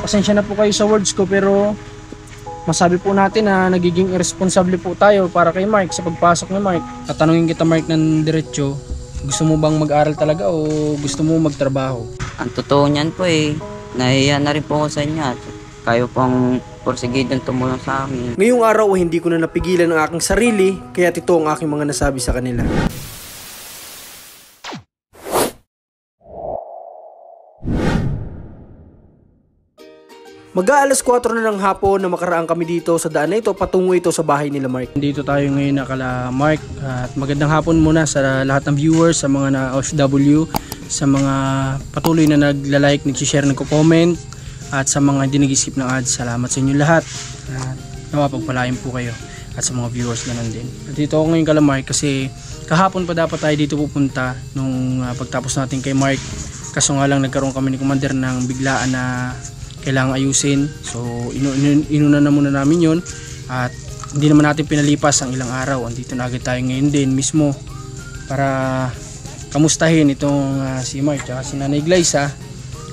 pasensya na po kayo sa words ko, pero masabi po natin na nagiging irresponsible po tayo para kay Mark sa pagpasok ni Mark. Tatanungin kita, Mark, ng diretso, gusto mo bang mag-aral talaga o gusto mo magtrabaho? Ang totoo niyan po nahiya na rin po ako sa inyo at kayo pong porsigidong tumulong sa amin. Ngayong araw hindi ko na napigilan ang aking sarili, kaya ito ang aking mga nasabi sa kanila. Mag-aalas 4 na ng hapon na makaraan kami dito sa daan na ito, patungo ito sa bahay nila Mark. Dito tayo ngayon nakala Mark, at magandang hapon muna sa lahat ng viewers, sa mga na-OFW, sa mga patuloy na nagla-like, nag-share, nagko-comment, at sa mga hindi nag-skip ng ads. Salamat sa inyo lahat. Nawa pagpalain po kayo at sa mga viewers ganun din. At dito ako ngayon kala Mark kasi kahapon pa dapat tayo dito pupunta nung pagtapos natin kay Mark. Kaso nga lang nagkaroon kami ni Commander ng biglaan na kailangang ayusin, so inuna na muna namin yun at hindi naman natin pinalipas ang ilang araw. Andito na agad tayo ngayon din mismo para kamustahin itong si Mark at si Nanay Glyza,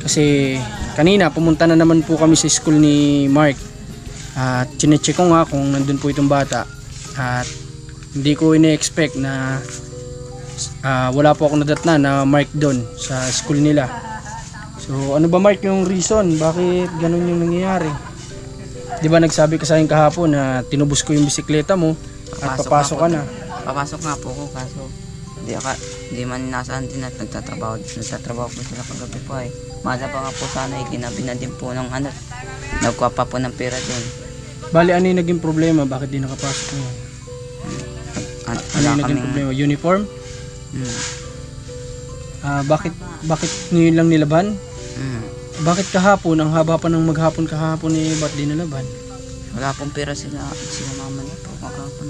kasi kanina pumunta na naman po kami sa school ni Mark at chinecheck ko nga kung nandun po itong bata at hindi ko ine-expect na wala po ako nadatna na Mark doon sa school nila. So ano ba Mark yung reason bakit ganun yung nangyayari? Di ba nagsabi ka sa akin kahapon na tinubos ko yung bisikleta mo at papasok ka na? Papasok nga po ko kaso hindi man nasaan din at nagtatrabaho po sila kagabi po Mala pa nga po sana ginabi na din po ng nagkuha pa po ng pera din. Bali ano yung naging problema? Bakit di nakapasok mo? Ano yung naging problema? Uniform? Bakit ngayon lang nilaban? Bakit kahapon? Ang haba pa ng maghapon kahapon ba't di nalaban? Wala pong pera sila mama niya po kahapon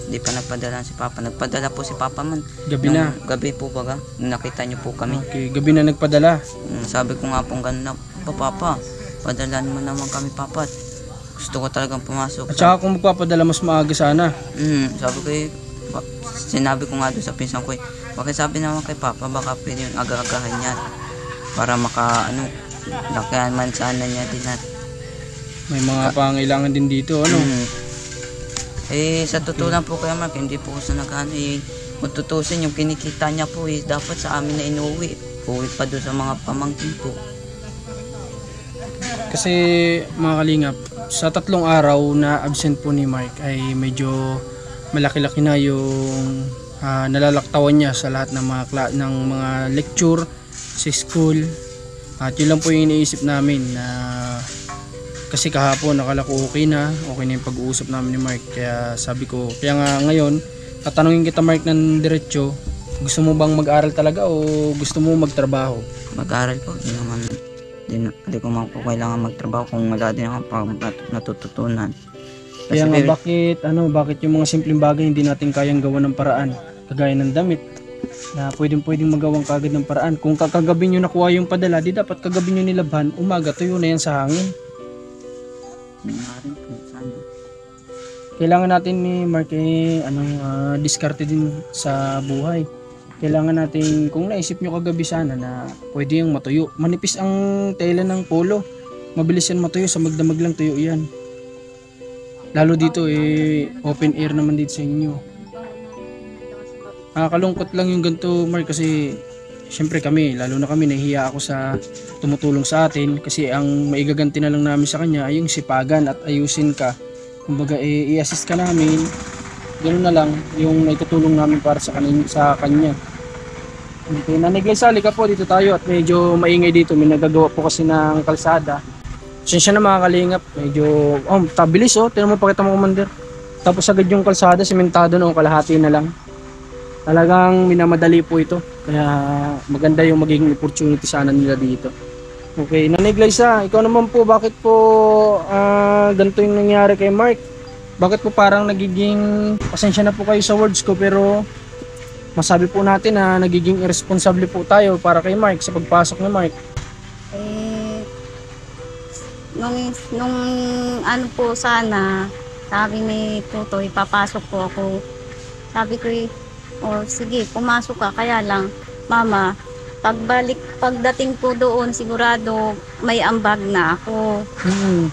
Hindi pa nagpadala si Papa. Nagpadala po si Papa man. Gabi na? Gabi po baga. Nakita niyo po kami. Okay, gabi na nagpadala? Sabi ko nga pong gano'n na, Papa, padalan mo naman kami Papa. Gusto ko talagang pumasok. At saka kung magpapadala mas maaga sana? Sabi ko sinabi ko nga doon sa pinsan ko bakit sabi naman kay Papa baka pwede yung aga-agahan niya para lakayan man sana niya din may mga pangailangan din dito sa totoo lang po kaya Mark, hindi po ko sa kung tutusin yung kinikita niya po dapat sa amin na inuwi pa doon sa mga pamangkin po. Kasi mga kalingap, sa 3 araw na absent po ni Mark ay medyo malaki-laki na yung nalalaktawan niya sa lahat ng mga lecture sa school. At yun lang po yung iniisip namin na kasi kahapon nakala ko okay na yung pag-uusap namin ni Mark, kaya sabi ko, kaya nga ngayon tatanungin kita Mark ng diretso, gusto mo bang mag-aral talaga o gusto mo magtrabaho? Mag-aral po, hindi ko man po kailangan magtrabaho kung wala din ako natututunan. Kaya nga bakit yung mga simpleng bagay hindi natin kayang gawa ng paraan, kagaya ng damit na pwedeng magawang kagad ng paraan. Kung kagabi nyo nakuha yung padala, di dapat kagabi nyo nilabhan, umaga tuyo na yan sa hangin. Kailangan natin ni Mark diskarte din sa buhay. Kailangan natin, kung naisip nyo kagabi sana na pwede yung matuyo, manipis ang tela ng polo, mabilis yan matuyo, sa magdamag lang tuyo yan. Lalo dito open air naman dito sa inyo. Nakakalungkot lang yung ganito Mark, kasi syempre kami, lalo na kami, nahihiya ako sa tumutulong sa atin kasi ang maigaganti na lang namin sa kanya ay yung sipagan at ayusin ka. Kumbaga i-assist ka namin, ganoon na lang yung naitutulong namin para sa kanya. Okay, Nanay Glyza, halika po, dito tayo at medyo maingay dito, may nagagawa po kasi ng kalsada. Pasensya na mga kalingap, medyo tabilis tingnan mo, pakita mo Commander. Tapos agad yung kalsada, sementado na kalahati na lang. Talagang minamadali po ito, kaya maganda yung magiging opportunity sana nila dito. Okay, Nanay Glyza, ikaw naman po, bakit po ganito yung nangyari kay Mark? Bakit po parang nagiging, pasensya na po kayo sa words ko, pero masabi po natin na nagiging irresponsible po tayo para kay Mark sa pagpasok ni Mark? Nung po sana, sabi ni Tutoy, papasok po ako. Sabi ko sige, pumasok ka. Kaya lang, Mama, pagdating po doon, sigurado may ambag na ako.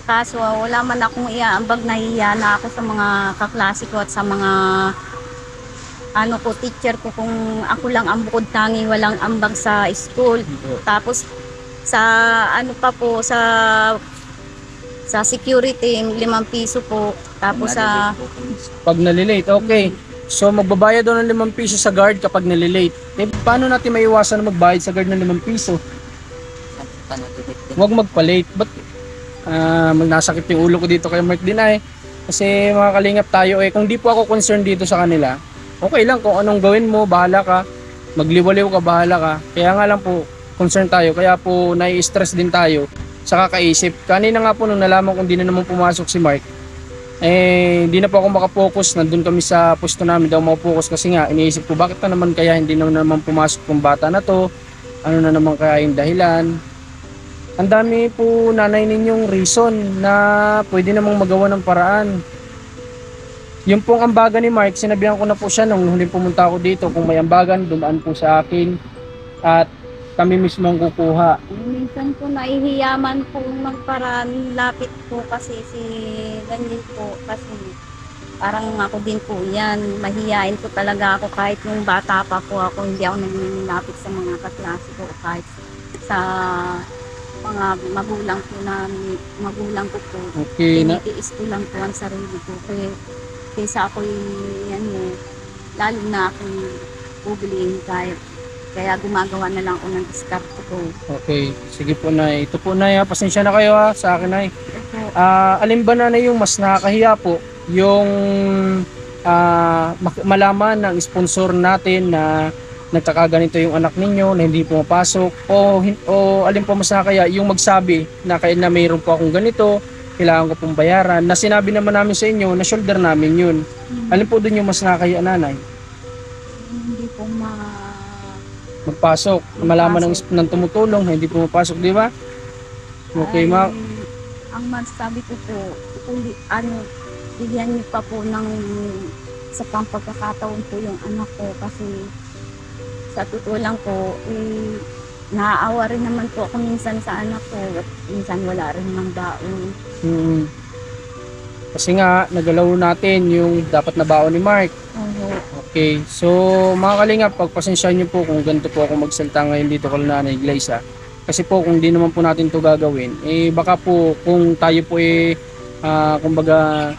Kaso wala man akong iaambag, nahihiya na ako sa mga kaklase ko at sa mga teacher ko kung ako lang ang bukod tangi, walang ambag sa school. Tapos sa sa security, 5 piso po. Tapos sa Pag nalilate, okay. So magbabayad daw ng 5 piso sa guard kapag nalilate. Eh, paano natin maiwasan na magbayad sa guard ng 5 piso? Huwag magpa-late. Ba't nasakit yung ulo ko dito kay Mark din ay. Kasi mga kalingap tayo kung di po ako concerned dito sa kanila, okay lang kung anong gawin mo, bahala ka. Magliwaliw ka, bahala ka. Kaya nga lang po, concerned tayo. Kaya po nai-stress din tayo sa kakaisip. Kanina nga po nung nalaman kong di na naman pumasok si Mark, hindi na po ako makapokus. Nandun kami sa pwesto namin daw makapokus kasi nga iniisip ko bakit na naman kaya hindi na naman pumasok yung bata na to, ano na naman kaya yung dahilan. Ang dami po nanay ninyong reason na pwede namang magawa ng paraan. Yung pong ambagan ni Mark, sinabihan ko na po siya nung huling pumunta ako dito, kung may ambagan dumaan po sa akin at kami mismo ang kukuha. minsan po nahihiyaman po magparaan, lapit po kasi si ganyan po kasi parang ako din po yan, mahihain po talaga ako kahit nung bata pa po ako, hindi ako nanilapit sa mga kaklase ko kahit sa mga magulang ko po. Okay na. Tinitiis ko lang po ang sarili ko. Kaysa ako'y lalo na akong ubiliin kaya gumagawa na lang ako ng diskarte ko. Okay, sige po Nay. Ito po Nay, pasensya na kayo sa akin Nay. Alin ba na yung mas nakakahiya po? Yung malaman ng sponsor natin na nagkakaganito yung anak ninyo na hindi pumapasok o alin po mas nakakaya yung magsabi na na mayroon po akong ganito, kailangan ko pong bayaran, na sinabi naman namin sa inyo na shoulder namin yun. Alin po dun yung mas nakakaya Nanay? Hindi po magpasok, malaman ng tumutulong na hindi pumapasok, di ba? Okay ma. Ang masasabi ko po, bigyan niyo pa po ng sa pagkakataon po yung anak ko kasi sa totoo lang po, naaawa rin naman po ako minsan sa anak ko at minsan wala rin ng baon. Kasi nga, nagalaw natin yung dapat na baon ni Mark. Okay, so mga kalingap, pagpasensyahan niyo po kung ganito po ako magsalita ngayon dito kay Nanay Glyza. Kasi po kung di naman po natin to gagawin, baka po kung tayo po kumbaga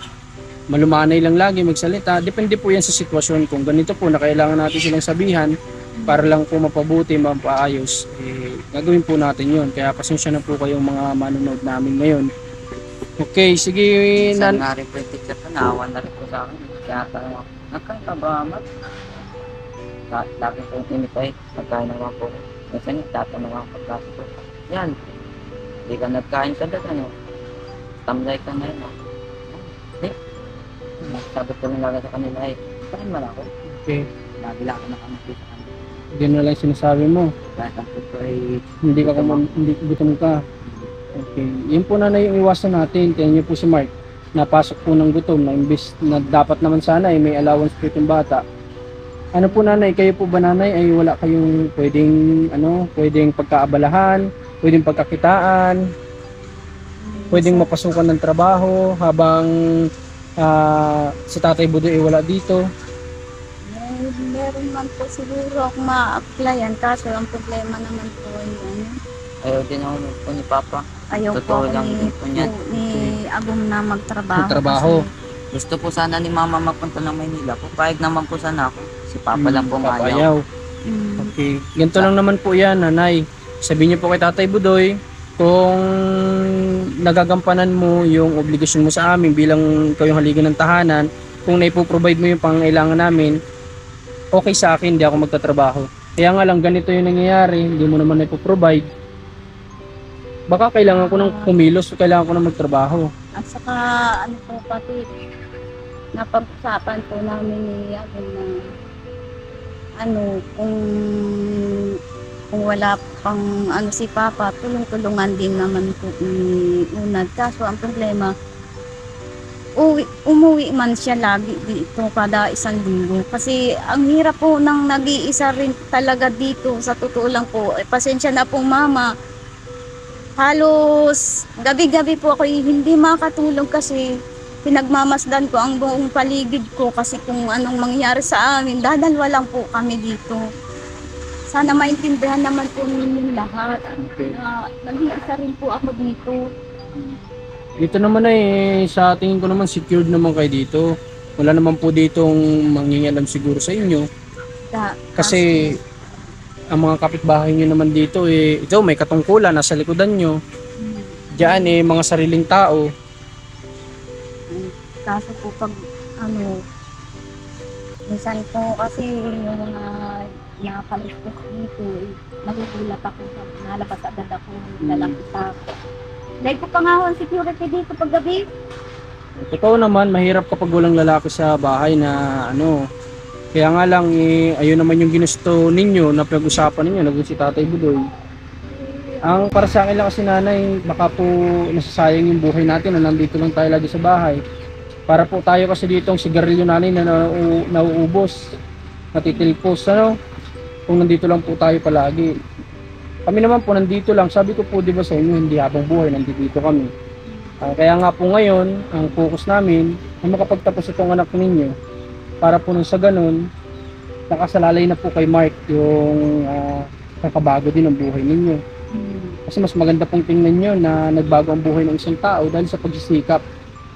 malumanay lang lagi magsalita, depende po yan sa sitwasyon. Kung ganito po na kailangan natin silang sabihan para lang po mapabuti, mapaayos, gagawin po natin yun. Kaya pasensya na po kayong mga manonood namin ngayon. Okay, sige Minsan nga rin po yung teacher ko, naawa na rin po sa akin. Kaya tanong ako, nagkain ka ba, Mat? Lagi po yung tinitay, nagkain naman po. Minsan yung tatanong ako pagkasi ko. Yan, hindi ka nagkain sa dagan, tamlay ka na yun. Hindi. Sabi ko rin lagi sa kanila, kain mo na ako. Okay. Lagi lang ako nakamati sa kanila. Hindi na lang sinasabi mo. Kahit ang food ko ay Hindi gutom ka. Okay. Yun po na yung iwasan natin. Tingnan niyo po si Mark. Napasok po ng gutom na imbes na dapat naman sana may allowance po itong bata. Ano po Nanay, kayo po ba Nanay ay wala kayong pwedeng pagkaabalahan, pwedeng pagkakitaan, pwedeng mapasukan ng trabaho habang si Tatay Budoy ay wala dito? Meron man po siguro ako ma-applyan kaso ang problema naman po ayaw din ako po ni Papa. ayaw Totoo po lang ni, din po niyan. ni Agum na magtrabaho. Magtrabaho. Gusto po sana ni Mama magpunta ng Maynila. Pupayag naman po sana ako. Si Papa lang po Papa ayaw. ayaw. Mm. Okay. Ganito lang naman po yan Nanay. Sabihin niyo po kay Tatay Budoy kung nagagampanan mo yung obligasyon mo sa amin bilang ikaw yung haligi ng tahanan, kung naipoprovide mo yung pangangailangan namin, okay sa akin, hindi ako magtatrabaho. Kaya nga lang ganito yung nangyayari, hindi mo naman naipoprovide. Baka kailangan ko ng kumilos, kailangan ko ng magtrabaho. At saka po pati napag-usapan po namin ni Agum na kung wala pang si Papa, tulong-tulungan din naman po ni Unad. Kaso ang problema, umuwi man siya lagi dito kada isang linggo. Kasi ang hirap po nang nag-iisa rin talaga dito. Sa totoo lang po, pasensya na po mama. Halos gabi-gabi po ako hindi makatulog kasi pinagmamasdan ko ang buong paligid ko kasi kung anong mangyari sa amin, dadalwa lang po kami dito. Sana maintindihan naman po ninyo lahat. Nag-iisa rin po ako dito. Dito naman sa tingin ko naman secured naman kayo dito. Wala naman po ditong manghingialam siguro sa inyo. Kasi ang mga kapitbahay nyo naman dito ito may katungkulan nasa likodan nyo. Diyan mga sariling tao. Kaso po pag minsan po kasi yung mga nakakalistos dito, nagugulat ako sa nalabas agad ako ng lalaki sa dahil ko pa nga ang security dito pag gabi. Totoo naman, mahirap kapag walang lalaki sa bahay na kaya nga lang ayun naman yung ginusto ninyo na pag-usapan ninyo, naging si Tatay Budoy. Ang para sa akin lang kasi nanay, baka po nasasayang yung buhay natin na nandito lang tayo lagi sa bahay. Para po tayo kasi dito ang sigarilyo nanay na nauubos, natitilpos, kung nandito lang po tayo palagi. Kami naman po nandito lang, sabi ko po 'di ba sa inyo, hindi habang buhay nandito kami. Kaya nga po ngayon, ang focus namin ay makapagtapos itong anak ninyo para po nung sa ganun, nakasalalay na po kay Mark yung kakabago din ang buhay ninyo. Kasi mas maganda pong tingnan nyo na nagbago ang buhay ng isang tao dahil sa pagsisikap.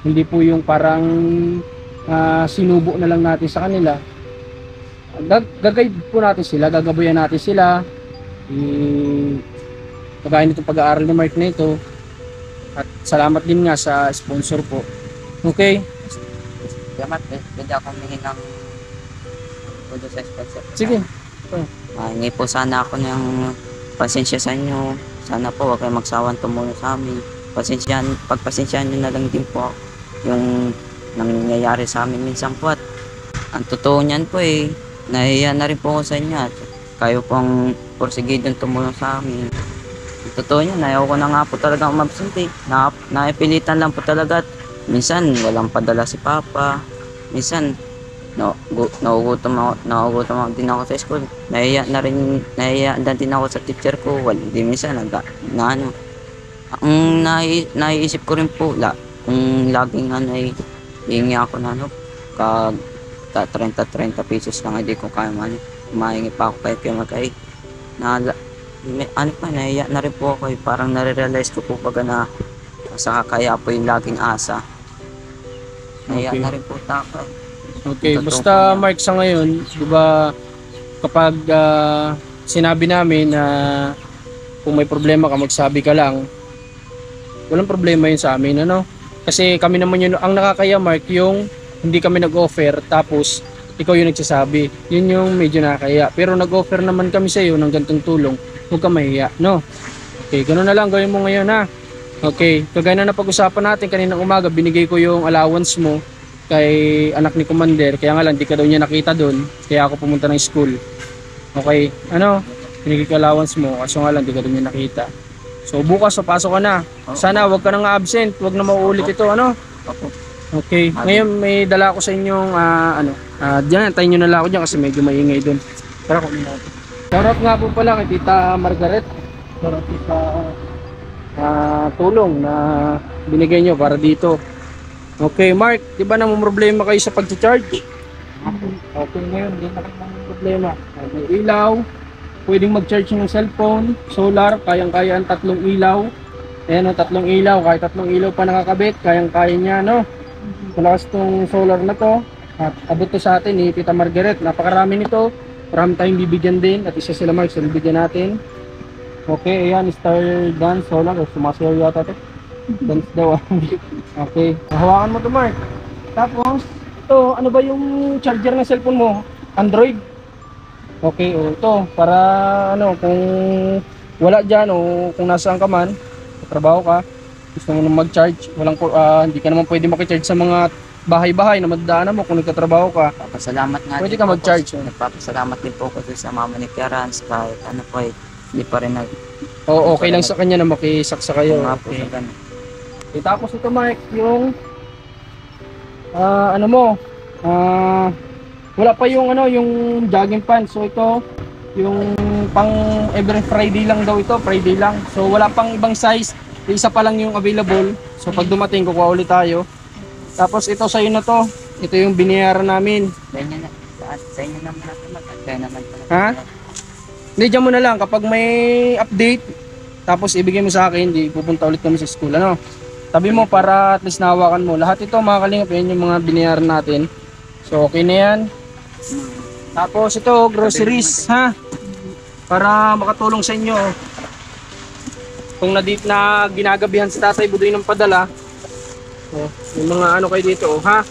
Hindi po yung parang sinubo na lang natin sa kanila. Gagayad po natin sila, gagabayan natin sila. Kagaya nitong pag-aaral ni Mark na ito. At salamat din nga sa sponsor po. Okay? Salamat, pwede akong humingi ng pudo sa sponsor. Sige. Hingi po sana ako ng pasensya sa inyo. Sana po huwag kayong magsawang tumulong sa amin. Pagpasensyahan nyo na lang din po yung nangyayari sa amin minsan po. At ang totoo niyan po nahiya na rin po ako sa inyo at kayo pong porsigidong tumulong sa amin. Ang totoo niyan, ayaw ko na nga po talaga umabsent naipilitan lang po talaga at minsan walang padala si Papa. Minsan nauugutom din ako sa school. Nahiya na din ako sa teacher ko. Hindi minsan ang naiisip ko rin po kung laging hihingi ako na 30 pesos lang, hindi ko kaya mahingi pa ako kay nahiya na rin po ako parang nare-realize ko po pag na sa kaya po yung laging asa. Nahiya na rin po ako. Okay, basta Mark sa ngayon, di ba kapag sinabi namin na kung may problema ka magsabi ka lang, walang problema yun sa amin, kasi kami naman yun, ang nakakaya Mark, yung hindi kami nag-offer tapos ikaw yung nagsasabi, yun yung medyo nakakaya. Pero nag-offer naman kami sa iyo ng gantong tulong, huwag ka mahiya, Okay, ganoon na lang gawin mo ngayon, ha. Okay, kagaya na pag-usapan natin kaninang umaga, binigay ko yung allowance mo kay anak ni Commander, kaya nga lang di ka daw niya nakita doon, kaya ako pumunta ng school. Okay, binigay ko allowance mo, kaso nga lang di ka daw niya nakita. So bukas pasok ka na. Sana wag ka nang absent, wag na mauulit ito, Okay, ngayon may dala ako sa inyong diyan, tayo nyo na lang ako diyan kasi medyo maingay doon. Tara, kunin natin. Shoutout nga po pala kay Tita Margaret. Shoutout sa tulong na binigay nyo para dito. Okay, Mark, di ba namang problema kayo sa pag-charge? Okay, ngayon, hindi na kayo problema. May ilaw, pwedeng mag-charge ng cellphone, solar, kayang-kaya ang 3 ilaw. Ayan, 3 ilaw, kahit 3 ilaw pa nakakabit, kayang-kaya niya, Malakas tong solar na to. At abot to sa atin ni Tita Margaret. Napakarami nito. Marami tayong bibigyan din. At isa sila Mark, bibigyan natin. Okay, ayan, Star Dance solar. Sumasayaw yata to. Dance daw. Okay, hawakan mo to Mark. Tapos, ito, ano ba yung charger ng cellphone mo? Android? Okay, ito, para kung wala dyan o kung nasaan ka man, trabaho ka, gusto mo nang mag-charge, hindi ka naman pwede makicharge sa mga bahay-bahay na madaanan mo kung nagtatrabaho ka. Nagpapasalamat nga pwede din ka mag-charge. Nagpapasalamat din po ako sa mama ni Clarence kahit hindi pa rin okay lang sa kanya na makisaksa kayo. Okay. Tapos ito Mark, yung ano mo, wala pa yung ano, yung jogging pants. So ito, yung pang every Friday lang daw ito, Friday lang. So wala pang ibang size, isa pa lang yung available. So pag dumating, kukuha ulit tayo. Tapos ito sa'yo na to, ito yung binayaran namin. Sa inyo na, sa inyo naman natin magkakaya naman pala. Ha? Hindi, dyan mo na lang, kapag may update, tapos ibigay mo sa akin, di pupunta ulit kami sa school, ano? Tabi mo para at least nahawakan mo. Lahat ito mga kalingap, yan yung mga binayaran natin. So okay na yan. Tapos ito, groceries, ha? Para makatulong sa inyo. Kung na ginagabihan si Tatay Budoy ng padala, oh, may mga ano kayo dito, oh, ha?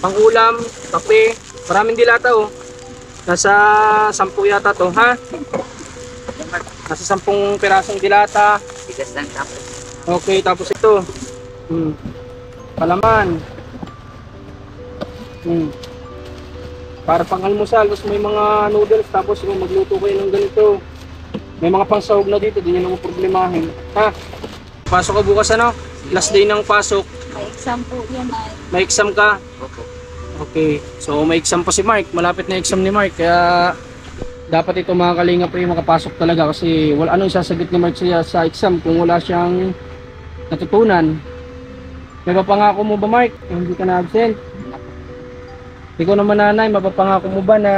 Pangulam, kape, maraming dilata, oh. Nasa 10 yata to, ha? Nasa 10 pirasong dilata. Bigas lang tapos. Okay, tapos ito. Palaman. Para pang almusal, tapos may mga noodles, tapos kung magluto kayo ng ganito. May mga pangsahog na dito, di nyo naman problemahin. Ha? Pasok ka bukas, ano? Last day ng pasok. May exam po yan ay. May exam ka. Opo. Okay, so may exam pa si Mark. Malapit na exam ni Mark, kaya dapat ito mga kalingap rin makapasok talaga kasi wala anong sasagot ni Mark sa exam kung wala siyang natutunan. May mapangako mo ba, Mark? Hindi ka na absent. Ikaw naman, nanay, mapapangako mo ba na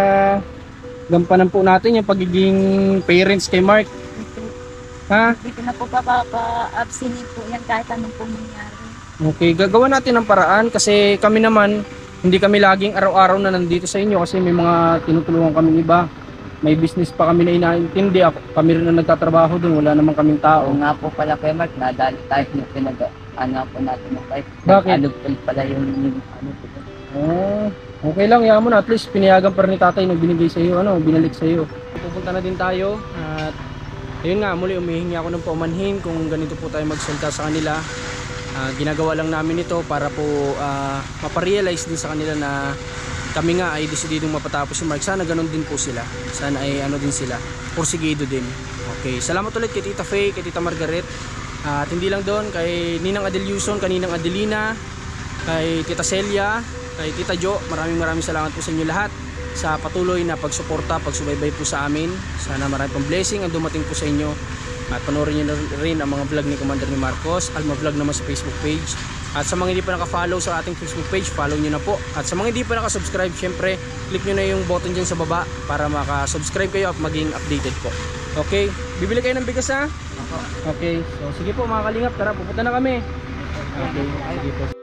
gampanan po natin yung pagiging parents kay Mark? Ha? Hindi ko na po papapa-absinin po yan kahit anong po mangyari. Okay, gagawa natin ng paraan kasi kami naman, hindi kami laging araw-araw na nandito sa inyo kasi may mga tinutulungan kami iba. May business pa kami na inaintindi. Kami rin na nagtatrabaho dun, wala naman kaming tao. Oo nga po pala kay Mark, nadali tayo na ano po natin ng kahit. Bakit? Alugtol pala yung ano po. Oh, okay lang, yaman mo na. At least pinayagan pa rin ni tatay na binigay sa iyo, ano, binalik sa iyo. Pupunta na din tayo at ayun nga, muli umihingi ako ng paumanhin kung ganito po tayo magsalita sa kanila. Ginagawa lang namin ito para po maparealize din sa kanila na kami nga ay desididong mapatapos si Mark. Sana ganun din po sila. Sana ay ano din sila, porsigido din. Okay, salamat ulit kay Tita Faye, kay Tita Margaret. At hindi lang doon, kay Ninang Adelyuson, kaninang Adelina, kay Tita Celia, kay Tita Jo. Maraming salamat po sa inyo lahat sa patuloy na pagsuporta, pagsubaybay po sa amin. Sana marami pang blessing ang dumating po sa inyo. At panoorin nyo na rin ang mga vlog ni Commander ni Marcos, Alma Vlog naman sa Facebook page. At sa mga hindi pa naka-follow sa ating Facebook page, follow nyo na po. At sa mga hindi pa naka-subscribe, syempre, click nyo na yung button dyan sa baba para maka-subscribe kayo at maging updated po. Okay, bibili kayo ng bigas, ha? Okay, so sige po mga kalingap, tara, pupunta na kami. Okay, sige po.